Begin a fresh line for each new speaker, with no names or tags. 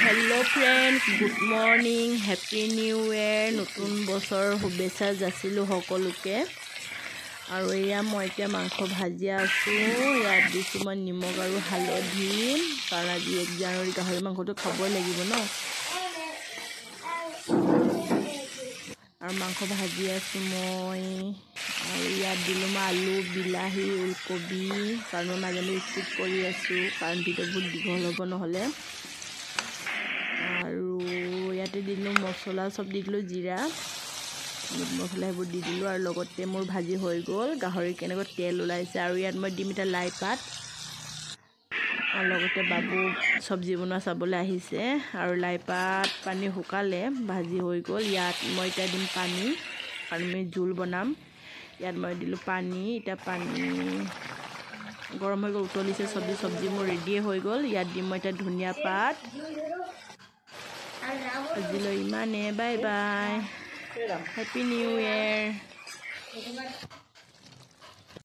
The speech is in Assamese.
Hello friends good morning happy new year नतुन बছৰ শুভেচ্ছা যাচিলো সকলোকে আৰু এয়া মই এতিয়া মাংস ভাজি আছো ইয়াত দিছো মই নিমখ আৰু হালধি কাৰণ আজি 1 জানুৱাৰী গাহৰি মাংসটো খাবই লাগিব ন আৰু মাংস ভাজি আছো মই আৰু ইয়াত দিলো মই আলু বিলাহী ওলকবি কাৰণ মই মাজে স্কিপ কৰি আছো কাৰণ ভিডিঅ বহুত দীঘল হ'ব নহলে আৰু ইয়াতে দিলো মছলা সব দিলো জিৰা মছলা হেবু দি দিলো আৰু লগতে মোৰ ভাজি হৈ গল গাহৰি কেনেকৈ তেল ওলাইছে আৰু ইয়াত মই দিমিটা লাই পাত আৰু লগতে বাবু সবজি বনোৱা চাবলৈ আহিছে আৰু লাই পাত পানী হুকালে ভাজি হৈ গল ইয়াত মই এটা দিম পানী আৰু মই জোল বনাম ইয়াত মই দিলো পানী এটা পানী গৰম হৈ গল উতলিছে সবজি মোৰ ৰেডি হৈ গল ইয়াত দিম মই এটা ধনিয়া পাত আজিলৈ ইমানে bye bye happy new year.